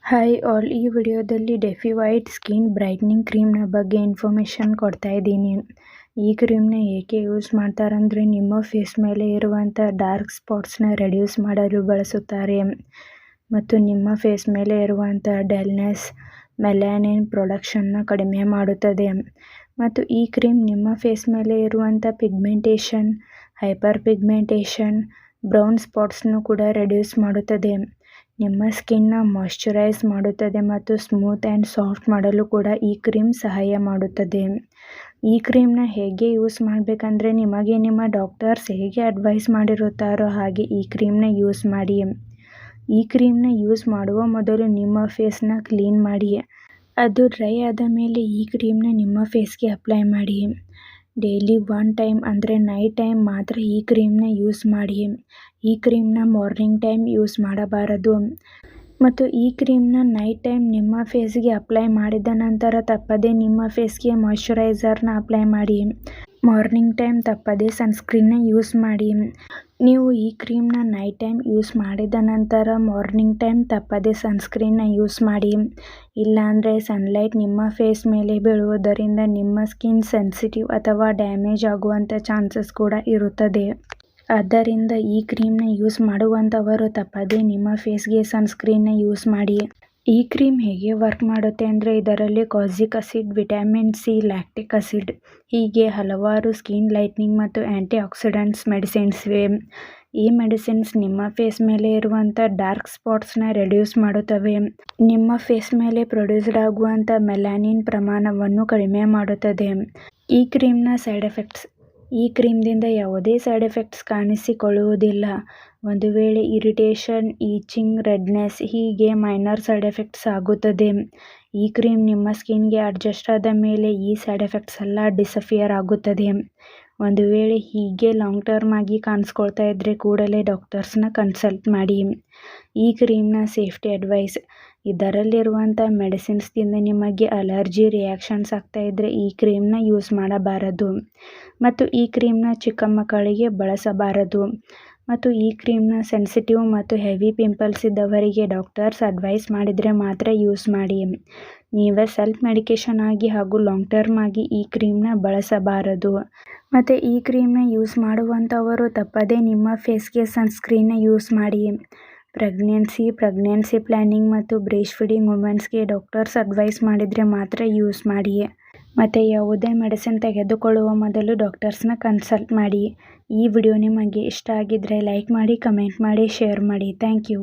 Hi all, ಈ ವಿಡಿಯೋದಲ್ಲಿ ಡೆಫಿ white skin brightening ಕ್ರೀಮ್ನ ಬಗ್ಗೆ ಇನ್ಫಾರ್ಮೇಷನ್ ಕೊಡ್ತಾ ಇದ್ದೀನಿ. ಈ ಕ್ರೀಮ್ನ ಏಕೆ ಯೂಸ್ ಮಾಡ್ತಾರಂದರೆ ನಿಮ್ಮ ಫೇಸ್ ಮೇಲೆ ಇರುವಂಥ ಡಾರ್ಕ್ ಸ್ಪಾಟ್ಸ್ನ ರೆಡ್ಯೂಸ್ ಮಾಡಲು ಬಳಸುತ್ತಾರೆ ಮತ್ತು ನಿಮ್ಮ ಫೇಸ್ ಮೇಲೆ ಇರುವಂಥ ಡಲ್ನೆಸ್, ಮೆಲನಿನ್ ಪ್ರೊಡಕ್ಷನ್ನ ಕಡಿಮೆ ಮಾಡುತ್ತದೆ ಮತ್ತು ಈ ಕ್ರೀಮ್ ನಿಮ್ಮ ಫೇಸ್ ಮೇಲೆ ಇರುವಂಥ ಪಿಗ್ಮೆಂಟೇಷನ್, ಹೈಪರ್ ಪಿಗ್ಮೆಂಟೇಷನ್, ಬ್ರೌನ್ ಸ್ಪಾಟ್ಸ್ನು ಕೂಡ ರೆಡ್ಯೂಸ್ ಮಾಡುತ್ತದೆ. ನಿಮ್ಮ ಸ್ಕಿನ್ನ ಮಾಯ್ಶ್ಚರೈಸ್ ಮಾಡುತ್ತದೆ ಮತ್ತು ಸ್ಮೂತ್ ಆ್ಯಂಡ್ ಸಾಫ್ಟ್ ಮಾಡಲು ಕೂಡ ಈ ಕ್ರೀಮ್ ಸಹಾಯ ಮಾಡುತ್ತದೆ. ಈ ಕ್ರೀಮ್ನ ಹೇಗೆ ಯೂಸ್ ಮಾಡಬೇಕಂದ್ರೆ ನಿಮಗೆ ನಿಮ್ಮ ಡಾಕ್ಟರ್ಸ್ ಹೇಗೆ ಅಡ್ವೈಸ್ ಮಾಡಿರುತ್ತಾರೋ ಹಾಗೆ ಈ ಕ್ರೀಮ್ನ ಯೂಸ್ ಮಾಡಿ. ಈ ಕ್ರೀಮ್ನ ಯೂಸ್ ಮಾಡುವ ಮೊದಲು ನಿಮ್ಮ ಫೇಸ್ನ ಕ್ಲೀನ್ ಮಾಡಿ. ಅದು ಡ್ರೈ ಆದ ಮೇಲೆ ಈ ಕ್ರೀಮ್ನ ನಿಮ್ಮ ಫೇಸ್ಗೆ ಅಪ್ಲೈ ಮಾಡಿ. ಡೈಲಿ 1 ಟೈಮ್ ಅಂದರೆ ನೈಟ್ ಟೈಮ್ ಮಾತ್ರ ಈ ಕ್ರೀಮ್ನ ಯೂಸ್ ಮಾಡಿ. ಈ ಕ್ರೀಮ್ನ ಮಾರ್ನಿಂಗ್ ಟೈಮ್ ಯೂಸ್ ಮಾಡಬಾರದು ಮತ್ತು ಈ ಕ್ರೀಮ್ನ ನೈಟ್ ಟೈಮ್ ನಿಮ್ಮ ಫೇಸ್ಗೆ ಅಪ್ಲೈ ಮಾಡಿದ ನಂತರ ತಪ್ಪದೇ ನಿಮ್ಮ ಫೇಸ್ಗೆ ಮಾಯ್ಶ್ಚರೈಸರ್ನ ಅಪ್ಲೈ ಮಾಡಿ. ಮಾರ್ನಿಂಗ್ ಟೈಮ್ ತಪ್ಪದೇ ಸನ್ಸ್ಕ್ರೀನ್ನ ಯೂಸ್ ಮಾಡಿ. ನೀವು ಈ ಕ್ರೀಮ್ನ ನೈಟ್ ಟೈಮ್ ಯೂಸ್ ಮಾಡಿದ ನಂತರ ಮಾರ್ನಿಂಗ್ ಟೈಮ್ ತಪ್ಪದೇ ಸನ್ಸ್ಕ್ರೀನ್ನ ಯೂಸ್ ಮಾಡಿ. ಇಲ್ಲಾಂದರೆ ಸನ್ಲೈಟ್ ನಿಮ್ಮ ಫೇಸ್ ಮೇಲೆ ಬೀಳುವುದರಿಂದ ನಿಮ್ಮ ಸ್ಕಿನ್ ಸೆನ್ಸಿಟಿವ್ ಅಥವಾ ಡ್ಯಾಮೇಜ್ ಆಗುವಂಥ ಚಾನ್ಸಸ್ ಕೂಡ ಇರುತ್ತದೆ. ಆದ್ದರಿಂದ ಈ ಕ್ರೀಮ್ನ ಯೂಸ್ ಮಾಡುವಂಥವರು ತಪ್ಪದೇ ನಿಮ್ಮ ಫೇಸ್ಗೆ ಸನ್ಸ್ಕ್ರೀನ್ನ ಯೂಸ್ ಮಾಡಿ. ಈ ಕ್ರೀಮ್ ಹೇಗೆ ವರ್ಕ್ ಮಾಡುತ್ತೆ ಅಂದರೆ ಇದರಲ್ಲಿ kojic acid, vitamin C, lactic acid ಹೀಗೆ ಹಲವಾರು ಸ್ಕಿನ್ ಲೈಟ್ನಿಂಗ್ ಮತ್ತು ಆ್ಯಂಟಿ ಆಕ್ಸಿಡೆಂಟ್ಸ್ ಮೆಡಿಸಿನ್ಸ್ ಇವೆ. ಈ ಮೆಡಿಸಿನ್ಸ್ ನಿಮ್ಮ ಫೇಸ್ ಮೇಲೆ ಇರುವಂಥ ಡಾರ್ಕ್ ಸ್ಪಾಟ್ಸ್ನ ರೆಡ್ಯೂಸ್ ಮಾಡುತ್ತವೆ. ನಿಮ್ಮ ಫೇಸ್ ಮೇಲೆ ಪ್ರೊಡ್ಯೂಸ್ಡ್ ಆಗುವಂಥ ಮೆಲನಿನ್ ಪ್ರಮಾಣವನ್ನು ಕಡಿಮೆ ಮಾಡುತ್ತದೆ. ಈ ಕ್ರೀಮ್ನ ಸೈಡ್ ಎಫೆಕ್ಟ್ಸ್. ಈ ಕ್ರೀಮ್ದಿಂದ ಯಾವುದೇ ಸೈಡ್ ಎಫೆಕ್ಟ್ಸ್ ಕಾಣಿಸಿಕೊಳ್ಳುವುದಿಲ್ಲ. ಒಂದು ವೇಳೆ ಇರಿಟೇಷನ್, ಈಚಿಂಗ್, ರೆಡ್ನೆಸ್ ಹೀಗೆ ಮೈನರ್ ಸೈಡ್ ಎಫೆಕ್ಟ್ಸ್ ಆಗುತ್ತದೆ. ಈ ಕ್ರೀಮ್ ನಿಮ್ಮ ಸ್ಕಿನ್ಗೆ ಅಡ್ಜಸ್ಟ್ ಆದ ಮೇಲೆ ಈ ಸೈಡ್ ಎಫೆಕ್ಟ್ಸ್ ಎಲ್ಲ ಡಿಸಪಿಯರ್ ಆಗುತ್ತದೆ. ಒಂದು ವೇಳೆ ಹೀಗೆ ಲಾಂಗ್ ಟರ್ಮ್ ಆಗಿ ಕಾಣಿಸ್ಕೊಳ್ತಾ ಇದ್ದರೆ ಕೂಡಲೇ ಡಾಕ್ಟರ್ಸ್ನ ಕನ್ಸಲ್ಟ್ ಮಾಡಿ. ಈ ಕ್ರೀಮ್ನ ಸೇಫ್ಟಿ ಅಡ್ವೈಸ್. ಇದರಲ್ಲಿರುವಂಥ ಮೆಡಿಸಿನ್ಸ್ದಿಂದ ನಿಮಗೆ ಅಲರ್ಜಿ ರಿಯಾಕ್ಷನ್ಸ್ ಆಗ್ತಾ ಇದ್ದರೆ ಈ ಕ್ರೀಮ್ನ ಯೂಸ್ ಮಾಡಬಾರದು ಮತ್ತು ಈ ಕ್ರೀಮ್ನ ಚಿಕ್ಕ ಮಕ್ಕಳಿಗೆ ಬಳಸಬಾರದು ಮತ್ತು ಈ ಕ್ರೀಮ್ನ ಸೆನ್ಸಿಟಿವ್ ಮತ್ತು ಹೆವಿ ಪಿಂಪಲ್ಸ್ ಇದ್ದವರಿಗೆ ಡಾಕ್ಟರ್ಸ್ ಅಡ್ವೈಸ್ ಮಾಡಿದರೆ ಮಾತ್ರ ಯೂಸ್ ಮಾಡಿ. ನೀವೇ ಸೆಲ್ಫ್ ಮೆಡಿಕೇಷನ್ ಆಗಿ ಹಾಗೂ ಲಾಂಗ್ ಟರ್ಮ್ ಆಗಿ ಈ ಕ್ರೀಮ್ನ ಬಳಸಬಾರದು. ಮತ್ತು ಈ ಕ್ರೀಮ್ನ ಯೂಸ್ ಮಾಡುವಂಥವರು ತಪ್ಪದೇ ನಿಮ್ಮ ಫೇಸ್ಗೆ ಸನ್ಸ್ಕ್ರೀನ್ನ ಯೂಸ್ ಮಾಡಿ. ಪ್ರೆಗ್ನೆನ್ಸಿ ಪ್ಲ್ಯಾನಿಂಗ್ ಮತ್ತು ಬ್ರೇಸ್ಟ್ ಫೀಡಿಂಗ್ ವುಮೆನ್ಸ್ಗೆ ಡಾಕ್ಟರ್ಸ್ ಅಡ್ವೈಸ್ ಮಾಡಿದರೆ ಮಾತ್ರ ಯೂಸ್ ಮಾಡಿ. ಮತ್ತು ಯಾವುದೇ ಮೆಡಿಸಿನ್ ತೆಗೆದುಕೊಳ್ಳುವ ಮೊದಲು ಡಾಕ್ಟರ್ಸ್ನ ಕನ್ಸಲ್ಟ್ ಮಾಡಿ. ಈ ವಿಡಿಯೋ ನಿಮಗೆ ಇಷ್ಟ ಆಗಿದ್ದರೆ ಲೈಕ್ ಮಾಡಿ, ಕಮೆಂಟ್ ಮಾಡಿ, ಶೇರ್ ಮಾಡಿ. Thank you.